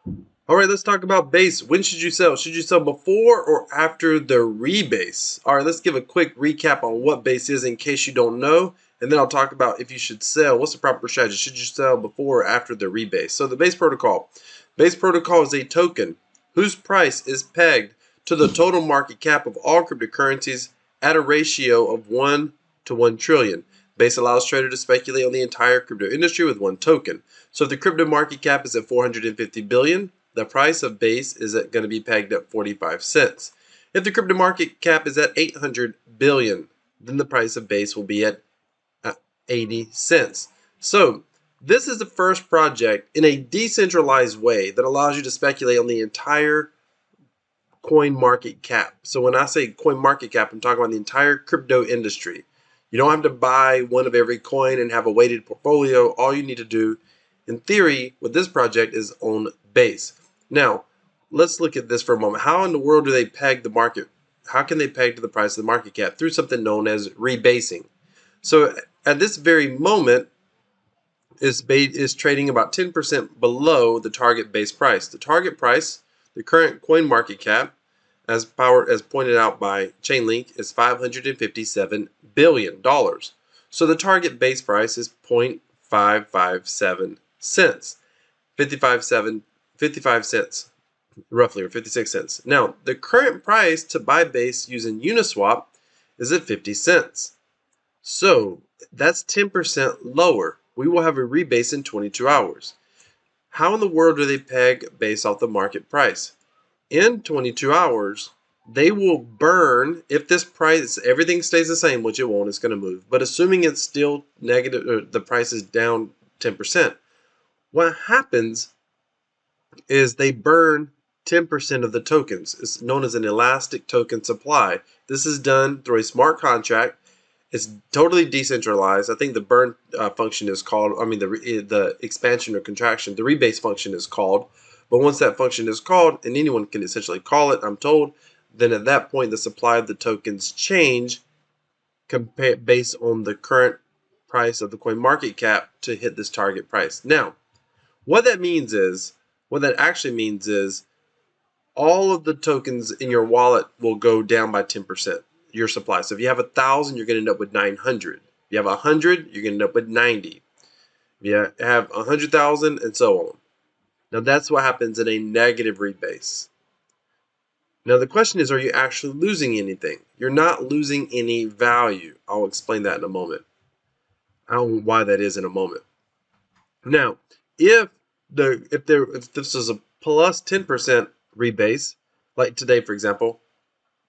All right, let's talk about base. When should you sell? Should you sell before or after the rebase? All right, let's give a quick recap on what base is in case you don't know, and then I'll talk about if you should sell. What's the proper strategy? Should you sell before or after the rebase? So the base protocol. Base protocol is a token whose price is pegged to the total market cap of all cryptocurrencies at a ratio of 1 to 1 trillion. Base allows traders to speculate on the entire crypto industry with one token. So if the crypto market cap is at 450 billion, the price of base is going to be pegged at 45 cents. If the crypto market cap is at 800 billion, then the price of base will be at 80 cents. So this is the first project in a decentralized way that allows you to speculate on the entire coin market cap. So when I say coin market cap, I'm talking about the entire crypto industry. You don't have to buy one of every coin and have a weighted portfolio. All you need to do, in theory, with this project is own base. Now, let's look at this for a moment. How in the world do they peg the market? How can they peg to the price of the market cap? Through something known as rebasing. So at this very moment, is trading about 10% below the target base price. The target price, the current coin market cap, as pointed out by Chainlink, is $557 billion. So the target base price is 0.557 cents, 55 cents, roughly, or 56 cents. Now, the current price to buy base using Uniswap is at 50 cents. So that's 10% lower. We will have a rebase in 22 hours. How in the world do they peg based off the market price? In 22 hours, they will burn, if this price, everything stays the same, which it won't, it's going to move. But assuming it's still negative, or the price is down 10%, what happens is they burn 10% of the tokens. It's known as an elastic token supply. This is done through a smart contract. It's totally decentralized. I think the burn function is called, the expansion or contraction, the rebase function is called. But once that function is called, and anyone can essentially call it, I'm told, then at that point the supply of the tokens change based on the current price of the coin market cap to hit this target price. Now, what that actually means is all of the tokens in your wallet will go down by 10%, your supply. So if you have 1,000, you're going to end up with 900. If you have 100, you're going to end up with 90. If you have 100,000, and so on. Now that's what happens in a negative rebase. Now the question is, are you actually losing anything? You're not losing any value. I'll explain that in a moment. Why that is in a moment. Now, if this is a plus 10% rebase, like today, for example,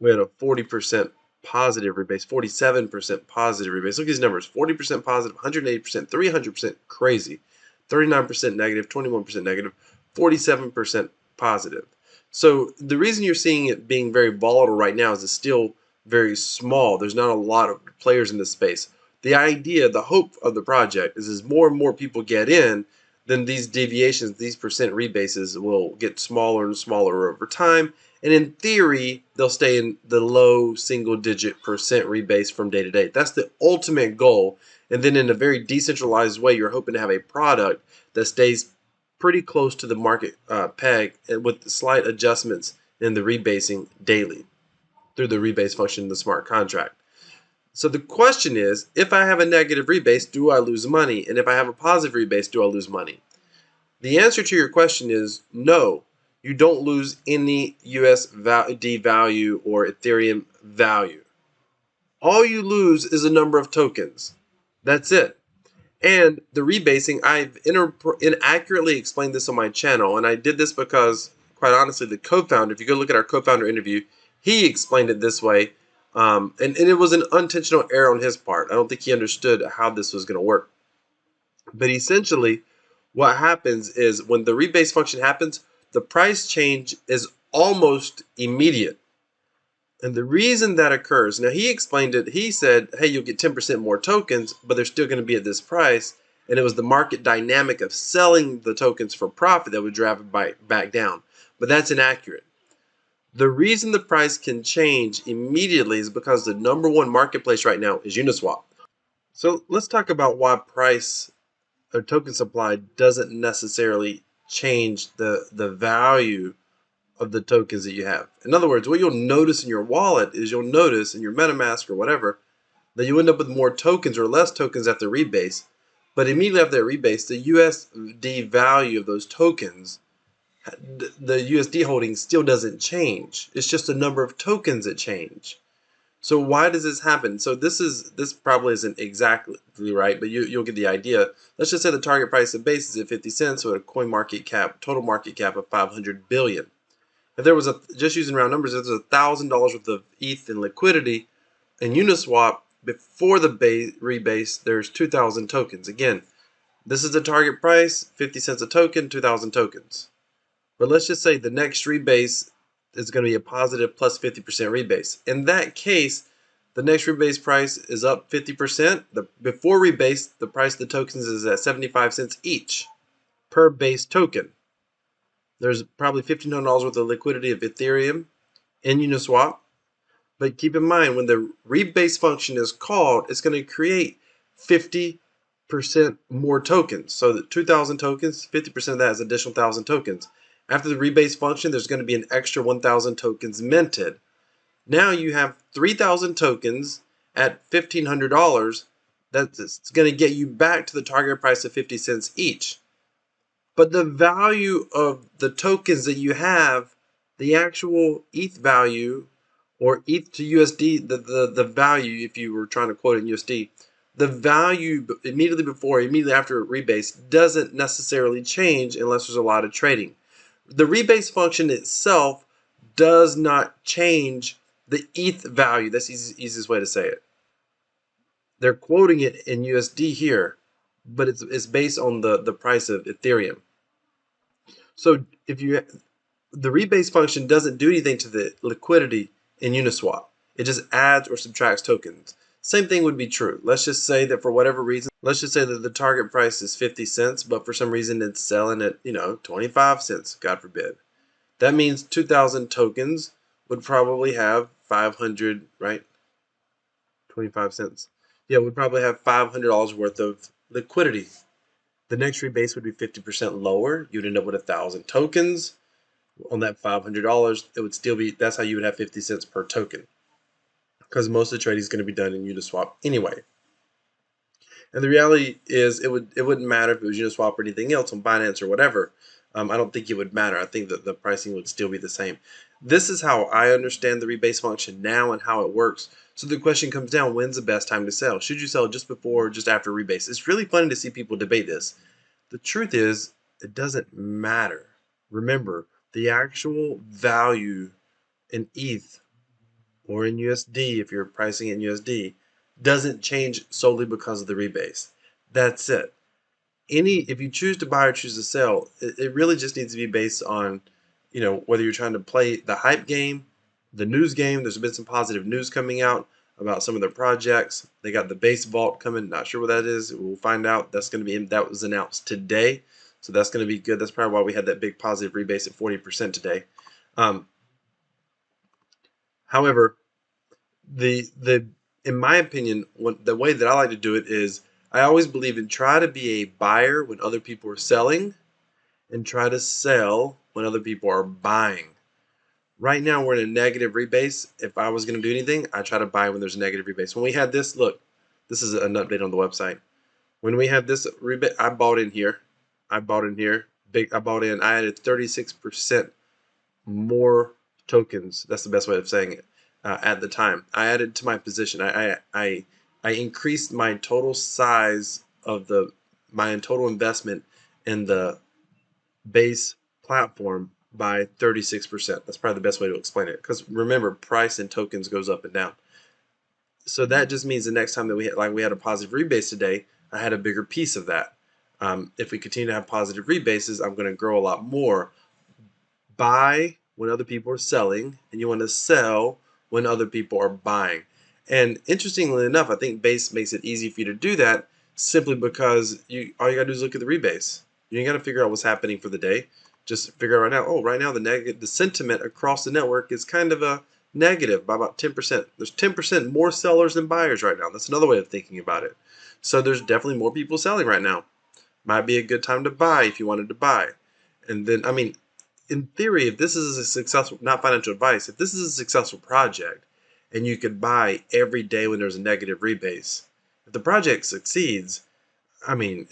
we had a 40% positive rebase, 47% positive rebase. Look at these numbers: 40% positive, 180%, 300% crazy, 39% negative, 21% negative, 47% positive. So the reason you're seeing it being very volatile right now is it's still very small. There's not a lot of players in this space. The idea, the hope of the project is as more and more people get in, then these deviations, these percent rebases will get smaller and smaller over time. And in theory, they'll stay in the low single-digit percent rebase from day to day. That's the ultimate goal. And then in a very decentralized way, you're hoping to have a product that stays pretty close to the market peg, and with slight adjustments in the rebasing daily through the rebase function in the smart contract. So the question is, if I have a negative rebase, do I lose money? And if I have a positive rebase, do I lose money? The answer to your question is no. You don't lose any USD value or Ethereum value. All you lose is a number of tokens. That's it. And the rebasing, I've inaccurately explained this on my channel, and I did this because, quite honestly, the co-founder, if you go look at our co-founder interview, he explained it this way, and it was an unintentional error on his part. I don't think he understood how this was going to work. But essentially, what happens is when the rebase function happens, the price change is almost immediate. And the reason that occurs, now he explained it, he said, hey, you'll get 10% more tokens, but they're still going to be at this price. And it was the market dynamic of selling the tokens for profit that would drive it back down. But that's inaccurate. The reason the price can change immediately is because the number one marketplace right now is Uniswap. So let's talk about why price or token supply doesn't necessarily change the value of the tokens that you have. In other words, what you'll notice in your wallet is you'll notice in your MetaMask or whatever that you end up with more tokens or less tokens after rebase. But immediately after that rebase, the USD value of those tokens, the USD holding still doesn't change. It's just the number of tokens that change. So why does this happen? So this probably isn't exactly right, but you'll get the idea. Let's just say the target price of base is at 50 cents with a coin market cap, total market cap of 500 billion. If there was just using round numbers, if there's $1,000 worth of ETH in liquidity in Uniswap before the rebase, there's 2,000 tokens. Again, this is the target price, 50 cents a token, 2,000 tokens. But let's just say the next rebase is going to be a positive plus 50% rebase. In that case, the next rebase price is up 50%. Before rebase, the price of the tokens is at 75 cents each per base token. There's probably $1,500 worth of liquidity of Ethereum in Uniswap. But keep in mind, when the rebase function is called, it's going to create 50% more tokens. So the 2,000 tokens, 50% of that is additional 1,000 tokens. After the rebase function, there's going to be an extra 1,000 tokens minted. Now you have 3,000 tokens at $1,500. That's going to get you back to the target price of 50 cents each. But the value of the tokens that you have, the actual ETH value, or ETH to USD, the value, if you were trying to quote it in USD, the value immediately after rebase doesn't necessarily change unless there's a lot of trading. The rebase function itself does not change the ETH value. That's the easiest way to say it. They're quoting it in USD here, but it's based on the price of Ethereum. So the rebase function doesn't do anything to the liquidity in Uniswap. It just adds or subtracts tokens. Same thing would be true. Let's just say that for whatever reason, let's just say that the target price is 50 cents, but for some reason it's selling at, 25 cents, God forbid. That means 2,000 tokens would probably have 500, right? 25 cents. Yeah, would probably have $500 worth of liquidity. The next rebase would be 50% lower. You'd end up with 1,000 tokens. On that $500, it would still be, that's how you would have 50 cents per token. Because most of the trading is going to be done in Uniswap anyway. And the reality is it wouldn't matter if it was Uniswap or anything else on Binance or whatever. I don't think it would matter. I think that the pricing would still be the same. This is how I understand the rebase function now and how it works. So the question comes down, when's the best time to sell? Should you sell just before or just after rebase? It's really funny to see people debate this. The truth is, it doesn't matter. Remember, the actual value in ETH or in USD, if you're pricing it in USD, doesn't change solely because of the rebase. That's it. If you choose to buy or choose to sell, it really just needs to be based on, whether you're trying to play the hype game, the news game. There's been some positive news coming out about some of their projects. They got the base vault coming. Not sure what that is. We'll find out. That was announced today, so that's going to be good. That's probably why we had that big positive rebase at 40% today. However, in my opinion, the way that I like to do it is I always believe in try to be a buyer when other people are selling and try to sell when other people are buying. Right now we're in a negative rebase. If I was going to do anything, I try to buy when there's a negative rebase. When we had this, look, this is an update on the website. When we had this rebase, I bought in here. I bought in. I added 36% more tokens. That's the best way of saying it. At the time, I added to my position. I increased my total size of my total investment in the base platform by 36%. That's probably the best way to explain it. Because remember, price and tokens goes up and down. So that just means the next time that we had a positive rebase today, I had a bigger piece of that. If we continue to have positive rebases, I'm going to grow a lot more. Buy when other people are selling, and you want to sell when other people are buying. And interestingly enough, I think base makes it easy for you to do that simply because all you gotta do is look at the rebase. You ain't gotta figure out what's happening for the day. Just figure out right now, right now the sentiment across the network is kind of a negative by about 10%. There's 10% more sellers than buyers right now. That's another way of thinking about it. So there's definitely more people selling right now. Might be a good time to buy if you wanted to buy. And then, I mean, in theory, if this is a successful, not financial advice, if this is a successful project and you could buy every day when there's a negative rebase, if the project succeeds, I mean,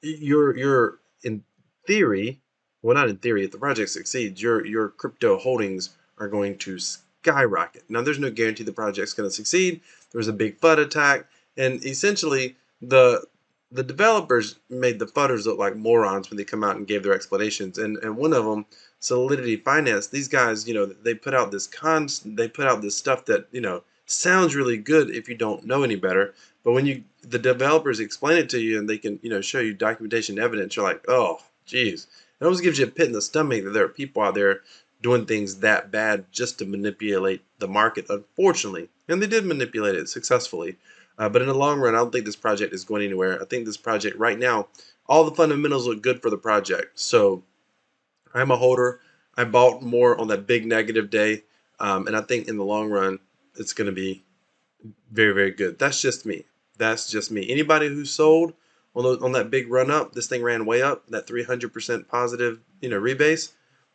you're in theory, well, not in theory, if the project succeeds, your crypto holdings are going to skyrocket. Now, there's no guarantee the project's going to succeed. There was a big FUD attack, and essentially the developers made the FUDers look like morons when they come out and gave their explanations. And one of them, Solidity Finance, these guys, they put out this stuff that sounds really good if you don't know any better. But when the developers explain it to you and they can, show you documentation evidence, you're like, oh, geez. It always gives you a pit in the stomach that there are people out there doing things that bad just to manipulate the market, unfortunately. And they did manipulate it successfully. But in the long run, I don't think this project is going anywhere. I think this project right now, all the fundamentals look good for the project. So I'm a holder. I bought more on that big negative day. And I think in the long run, it's going to be very, very good. That's just me. That's just me. Anybody who sold on that big run up, this thing ran way up, that 300% positive, rebase.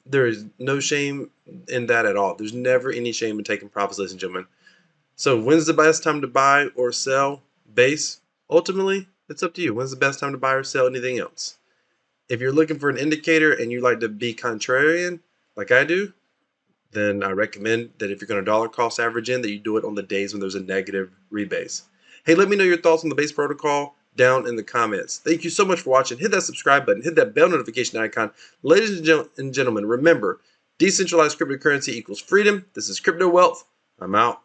There is no shame in that at all. There's never any shame in taking profits, ladies and gentlemen. So when's the best time to buy or sell base? Ultimately, it's up to you. When's the best time to buy or sell anything else? If you're looking for an indicator and you like to be contrarian, like I do, then I recommend that if you're going to dollar cost average in, that you do it on the days when there's a negative rebase. Hey, let me know your thoughts on the base protocol down in the comments. Thank you so much for watching. Hit that subscribe button. Hit that bell notification icon. Ladies and gentlemen, remember, decentralized cryptocurrency equals freedom. This is Crypto Wealth. I'm out.